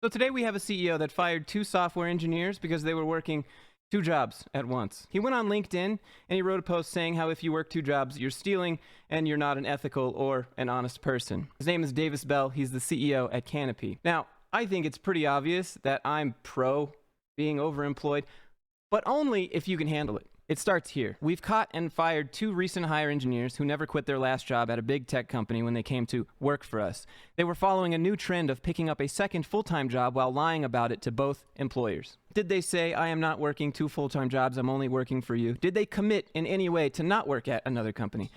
So today we have a CEO that fired 2 software engineers because they were working 2 jobs at once. He went on LinkedIn and he wrote a post saying how if you work 2 jobs, you're stealing and you're not an ethical or an honest person. His name is Davis Bell. He's the CEO at Canopy. Now, I think it's pretty obvious that I'm pro being overemployed, but only if you can handle it. It starts here. We've caught and fired 2 recent hire engineers who never quit their last job at a big tech company when they came to work for us. They were following a new trend of picking up a second full-time job while lying about it to both employers. Did they say, I am not working 2 full-time jobs, I'm only working for you? Did they commit in any way to not work at another company?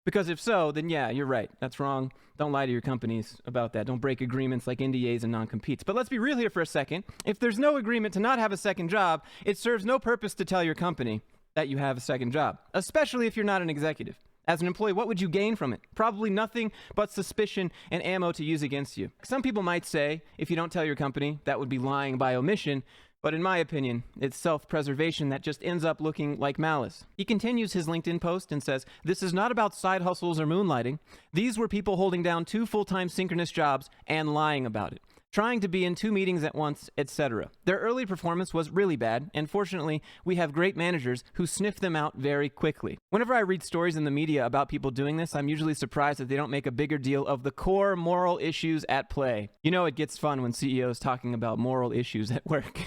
Because if so, then yeah, you're right. That's wrong. Don't lie to your companies about that. Don't break agreements like NDAs and non-competes. But let's be real here for a second. If there's no agreement to not have a second job, it serves no purpose to tell your company that you have a second job, especially if you're not an executive. As an employee, what would you gain from it? Probably nothing but suspicion and ammo to use against you. Some people might say, if you don't tell your company, that would be lying by omission. But in my opinion, it's self-preservation that just ends up looking like malice. He continues his LinkedIn post and says, this is not about side hustles or moonlighting. These were people holding down 2 full-time synchronous jobs and lying about it, trying to be in 2 meetings at once, etc. Their early performance was really bad, and fortunately, we have great managers who sniff them out very quickly. Whenever I read stories in the media about people doing this, I'm usually surprised that they don't make a bigger deal of the core moral issues at play. You know it gets fun when CEOs talking about moral issues at work.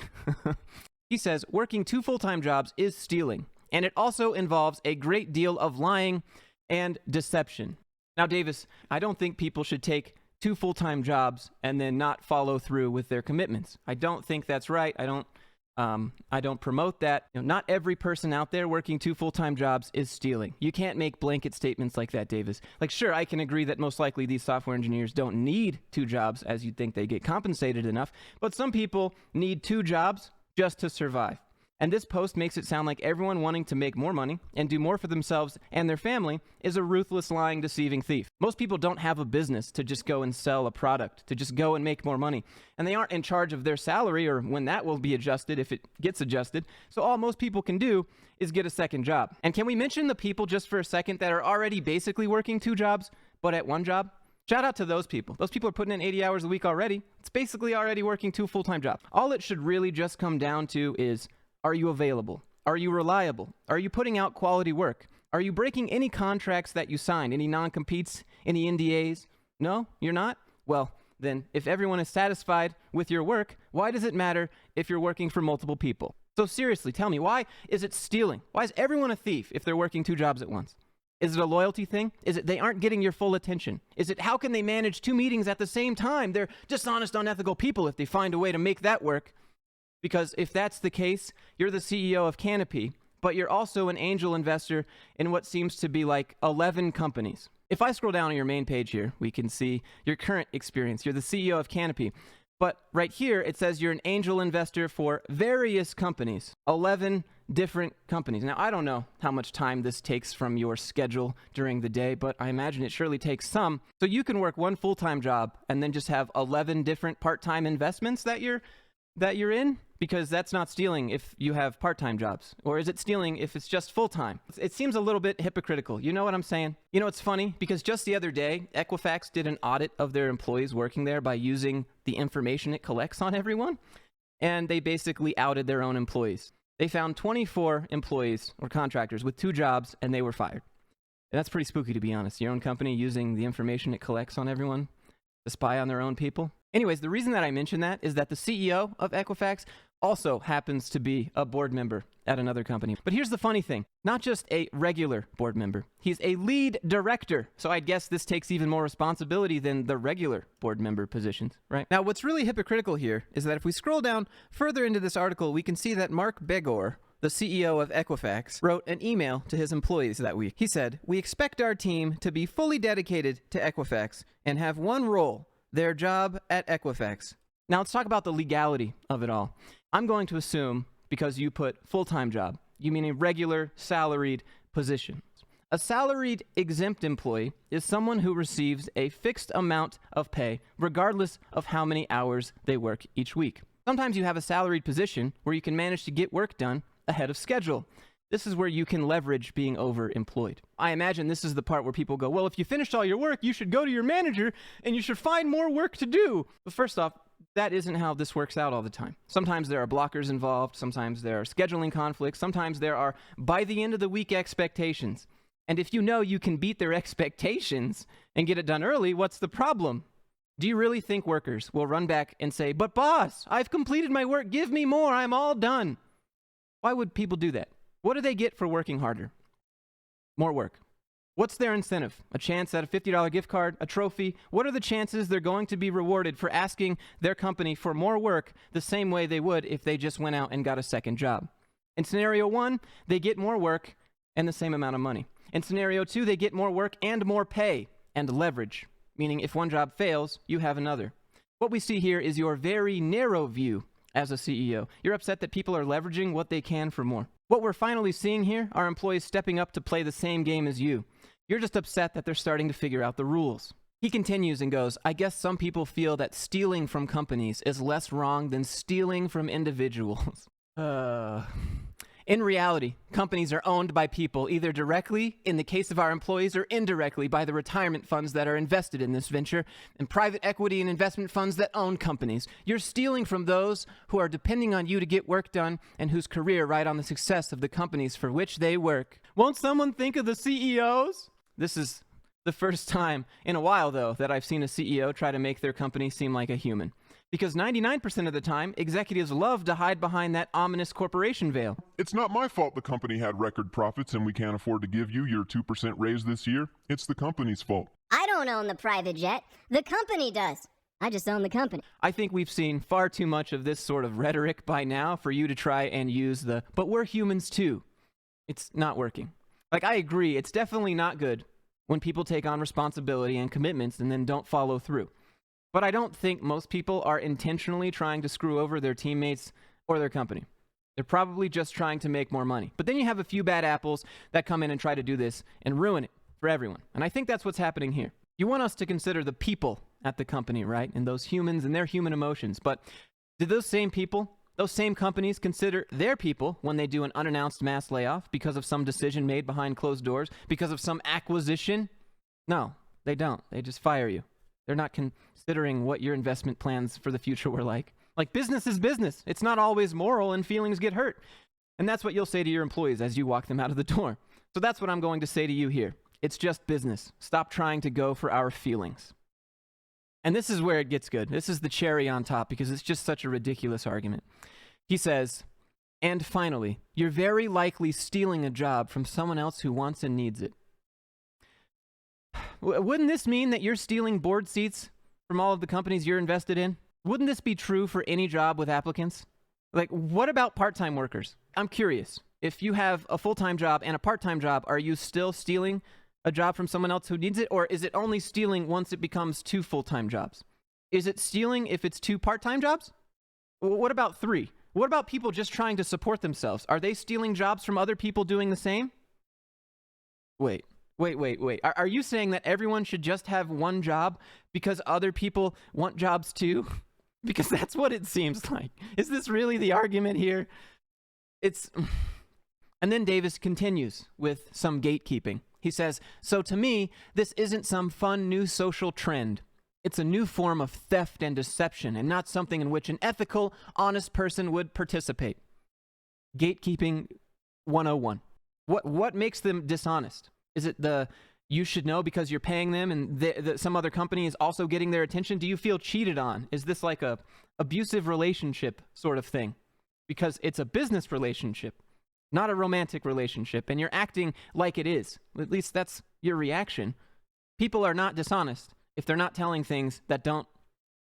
He says, working 2 full-time jobs is stealing, and it also involves a great deal of lying and deception. Now, Davis, I don't think people should take 2 full-time jobs and then not follow through with their commitments. I don't think that's right. I don't promote that. You know, not every person out there working 2 full-time jobs is stealing. You can't make blanket statements like that, Davis. Like, sure, I can agree that most likely these software engineers don't need 2 jobs as you'd think they get compensated enough, but some people need 2 jobs just to survive. And this post makes it sound like everyone wanting to make more money and do more for themselves and their family is a ruthless, lying, deceiving thief. Most people don't have a business to just go and sell a product, to just go and make more money. And they aren't in charge of their salary or when that will be adjusted, if it gets adjusted. So all most people can do is get a second job. And can we mention the people just for a second that are already basically working 2 jobs, but at 1 job? Shout out to those people. Those people are putting in 80 hours a week already. It's basically already working 2 full-time jobs. All it should really just come down to is, are you available? Are you reliable? Are you putting out quality work? Are you breaking any contracts that you signed? Any non-competes? Any NDAs? No, you're not? Well, then if everyone is satisfied with your work, why does it matter if you're working for multiple people? So seriously, tell me, why is it stealing? Why is everyone a thief if they're working 2 jobs at once? Is it a loyalty thing? Is it they aren't getting your full attention? Is it how can they manage 2 meetings at the same time? They're dishonest, unethical people if they find a way to make that work. Because if that's the case, you're the CEO of Canopy, but you're also an angel investor in what seems to be like 11 companies. If I scroll down on your main page here, we can see your current experience. You're the CEO of Canopy. But right here, it says you're an angel investor for various companies, 11 different companies. Now, I don't know how much time this takes from your schedule during the day, but I imagine it surely takes some. So you can work 1 full-time job and then just have 11 different part-time investments that you're in? Because that's not stealing if you have part-time jobs. Or is it stealing if it's just full-time? It seems a little bit hypocritical. You know what I'm saying? You know, it's funny because just the other day, Equifax did an audit of their employees working there by using the information it collects on everyone. And they basically outed their own employees. They found 24 employees or contractors with 2 jobs and they were fired. And that's pretty spooky, to be honest. Your own company using the information it collects on everyone to spy on their own people. Anyways, the reason that I mention that is that the CEO of Equifax also happens to be a board member at another company. But here's the funny thing, not just a regular board member, he's a lead director. So I guess this takes even more responsibility than the regular board member positions, right? Now, what's really hypocritical here is that if we scroll down further into this article, we can see that Mark Begor, the CEO of Equifax, wrote an email to his employees that week. He said, "We expect our team to be fully dedicated to Equifax and have one role, their job at Equifax." Now let's talk about the legality of it all. I'm going to assume, because you put full-time job, you mean a regular salaried position. A salaried exempt employee is someone who receives a fixed amount of pay regardless of how many hours they work each week. Sometimes you have a salaried position where you can manage to get work done ahead of schedule. This is where you can leverage being overemployed. I imagine this is the part where people go, well, if you finished all your work, you should go to your manager and you should find more work to do. But first off, that isn't how this works out all the time. Sometimes there are blockers involved, sometimes there are scheduling conflicts, sometimes there are by the end of the week expectations. And if you know you can beat their expectations and get it done early, what's the problem? Do you really think workers will run back and say, "But boss, I've completed my work, give me more, I'm all done"? Why would people do that? What do they get for working harder? More work. What's their incentive? A chance at a $50 gift card, a trophy? What are the chances they're going to be rewarded for asking their company for more work the same way they would if they just went out and got a second job? In scenario 1, they get more work and the same amount of money. In scenario 2, they get more work and more pay and leverage, meaning if one job fails, you have another. What we see here is your very narrow view as a CEO. You're upset that people are leveraging what they can for more. What we're finally seeing here are employees stepping up to play the same game as you. You're just upset that they're starting to figure out the rules. He continues and goes, "I guess some people feel that stealing from companies is less wrong than stealing from individuals." In reality, companies are owned by people, either directly, in the case of our employees, or indirectly by the retirement funds that are invested in this venture, and private equity and investment funds that own companies. You're stealing from those who are depending on you to get work done and whose career ride on the success of the companies for which they work. Won't someone think of the CEOs? This is the first time in a while, though, that I've seen a CEO try to make their company seem like a human. Because 99% of the time, executives love to hide behind that ominous corporation veil. It's not my fault the company had record profits and we can't afford to give you your 2% raise this year. It's the company's fault. I don't own the private jet. The company does. I just own the company. I think we've seen far too much of this sort of rhetoric by now for you to try and use the, "but we're humans too." It's not working. Like, I agree, it's definitely not good when people take on responsibility and commitments and then don't follow through. But I don't think most people are intentionally trying to screw over their teammates or their company. They're probably just trying to make more money. But then you have a few bad apples that come in and try to do this and ruin it for everyone. And I think that's what's happening here. You want us to consider the people at the company, right? And those humans and their human emotions. But did those same people, those same companies consider their people when they do an unannounced mass layoff because of some decision made behind closed doors, because of some acquisition? No, they don't. They just fire you. They're not considering what your investment plans for the future were like. Like, business is business. It's not always moral and feelings get hurt. And that's what you'll say to your employees as you walk them out of the door. So that's what I'm going to say to you here. It's just business. Stop trying to go for our feelings. And this is where it gets good. This is the cherry on top because it's just such a ridiculous argument. He says, "And finally, you're very likely stealing a job from someone else who wants and needs it." Wouldn't this mean that you're stealing board seats from all of the companies you're invested in? Wouldn't this be true for any job with applicants? Like, what about part-time workers? I'm curious. If you have a full-time job and a part-time job, are you still stealing a job from someone else who needs it? Or is it only stealing once it becomes 2 full-time jobs? Is it stealing if it's 2 part-time jobs? What about 3? What about people just trying to support themselves? Are they stealing jobs from other people doing the same? Wait. Are you saying that everyone should just have one job because other people want jobs too? Because that's what it seems like. Is this really the argument here? And then Davis continues with some gatekeeping. He says, "So to me, this isn't some fun new social trend. It's a new form of theft and deception and not something in which an ethical, honest person would participate." Gatekeeping 101. What makes them dishonest? Is it the you should know because you're paying them and some other company is also getting their attention? Do you feel cheated on? Is this like a abusive relationship sort of thing? Because it's a business relationship, not a romantic relationship, and you're acting like it is. At least that's your reaction. People are not dishonest if they're not telling things that don't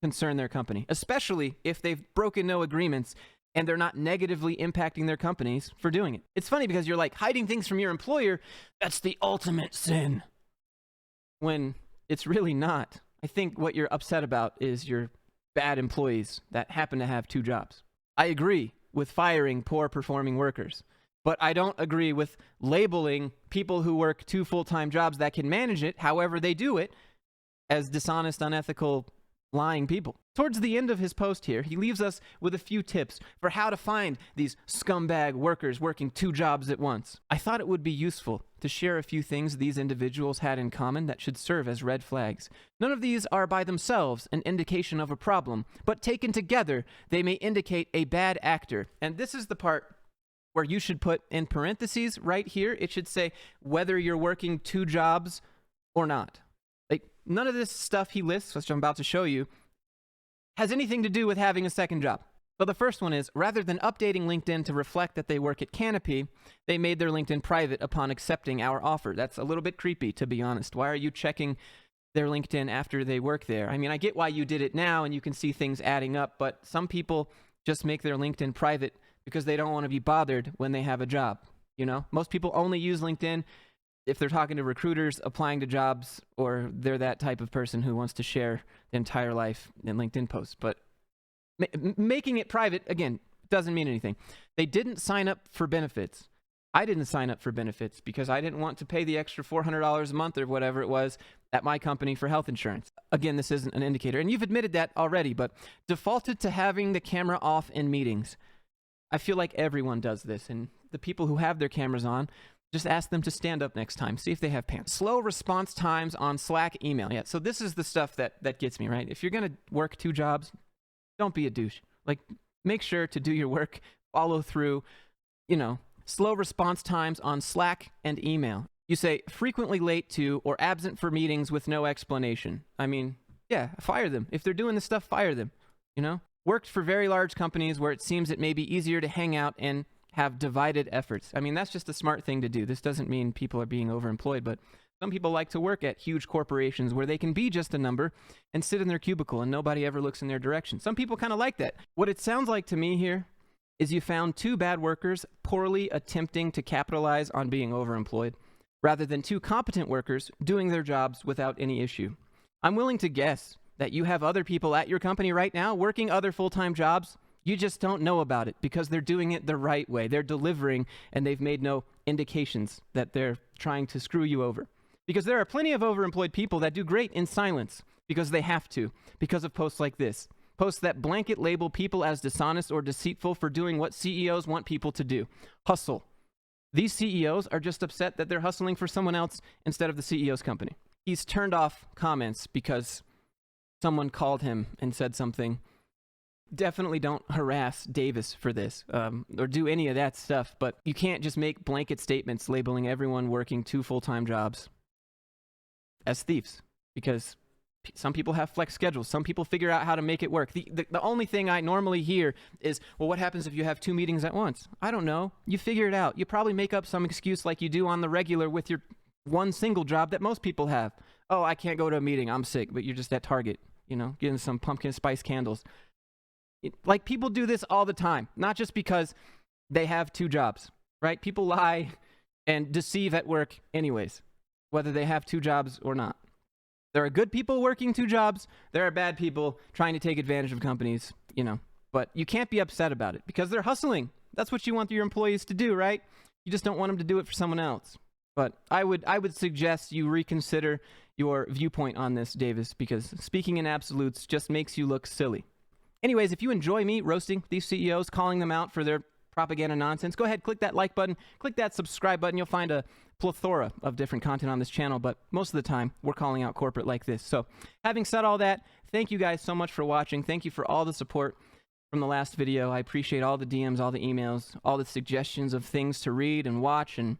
concern their company, especially if they've broken no agreements and they're not negatively impacting their companies for doing it. It's funny because you're like, hiding things from your employer, that's the ultimate sin. When it's really not. I think what you're upset about is your bad employees that happen to have 2 jobs. I agree with firing poor performing workers, but I don't agree with labeling people who work 2 full-time jobs that can manage it, however they do it, as dishonest, unethical lying people. Towards the end of his post here, he leaves us with a few tips for how to find these scumbag workers working 2 jobs at once. I thought it would be useful to share a few things these individuals had in common that should serve as red flags. None of these are by themselves an indication of a problem, but taken together, they may indicate a bad actor. And this is the part where you should put in parentheses right here. It should say whether you're working 2 jobs or not. Like, none of this stuff he lists, which I'm about to show you, has anything to do with having a second job. So the first one is, rather than updating LinkedIn to reflect that they work at Canopy, they made their LinkedIn private upon accepting our offer. That's a little bit creepy, to be honest. Why are you checking their LinkedIn after they work there? I mean, I get why you did it now and you can see things adding up, but some people just make their LinkedIn private because they don't want to be bothered when they have a job. You know, most people only use LinkedIn if they're talking to recruiters, applying to jobs, or they're that type of person who wants to share the entire life in LinkedIn posts. But making it private, again, doesn't mean anything. They didn't sign up for benefits. I didn't sign up for benefits because I didn't want to pay the extra $400 a month or whatever it was at my company for health insurance. Again, this isn't an indicator, and you've admitted that already, but defaulted to having the camera off in meetings. I feel like everyone does this, and the people who have their cameras on, just ask them to stand up next time. See if they have pants. Slow response times on Slack email. Yeah, so this is the stuff that gets me, right? If you're going to work 2 jobs, don't be a douche. Like, make sure to do your work, follow through, slow response times on Slack and email. You say frequently late to or absent for meetings with no explanation. I mean, yeah, fire them. If they're doing this stuff, fire them, Worked for very large companies where it seems it may be easier to hang out and have divided efforts. I mean, that's just a smart thing to do. This doesn't mean people are being overemployed, but some people like to work at huge corporations where they can be just a number and sit in their cubicle and nobody ever looks in their direction. Some people kind of like that. What it sounds like to me here is you found 2 bad workers poorly attempting to capitalize on being overemployed, rather than 2 competent workers doing their jobs without any issue. I'm willing to guess that you have other people at your company right now working other full-time jobs. You just don't know about it because they're doing it the right way. They're delivering, and they've made no indications that they're trying to screw you over. Because there are plenty of overemployed people that do great in silence because they have to, because of posts like this. Posts that blanket label people as dishonest or deceitful for doing what CEOs want people to do. Hustle. These CEOs are just upset that they're hustling for someone else instead of the CEO's company. He's turned off comments because someone called him and said something. Definitely don't harass Davis for this or do any of that stuff, but you can't just make blanket statements labeling everyone working 2 full-time jobs as thieves, because some people have flex schedules. Some people figure out how to make it work. The only thing I normally hear is, well, what happens if you have 2 meetings at once? I don't know. You figure it out. You probably make up some excuse like you do on the regular with your one single job that most people have. Oh, I can't go to a meeting. I'm sick, but you're just at Target, getting some pumpkin spice candles. Like, people do this all the time, not just because they have 2 jobs, right? People lie and deceive at work anyways, whether they have 2 jobs or not. There are good people working 2 jobs. There are bad people trying to take advantage of companies, but you can't be upset about it because they're hustling. That's what you want your employees to do, right? You just don't want them to do it for someone else. But I would suggest you reconsider your viewpoint on this, Davis, because speaking in absolutes just makes you look silly. Anyways, if you enjoy me roasting these CEOs, calling them out for their propaganda nonsense, go ahead, click that like button, click that subscribe button. You'll find a plethora of different content on this channel, but most of the time we're calling out corporate like this. So having said all that, thank you guys so much for watching. Thank you for all the support from the last video. I appreciate all the DMs, all the emails, all the suggestions of things to read and watch, and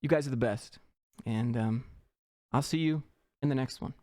you guys are the best. And I'll see you in the next one.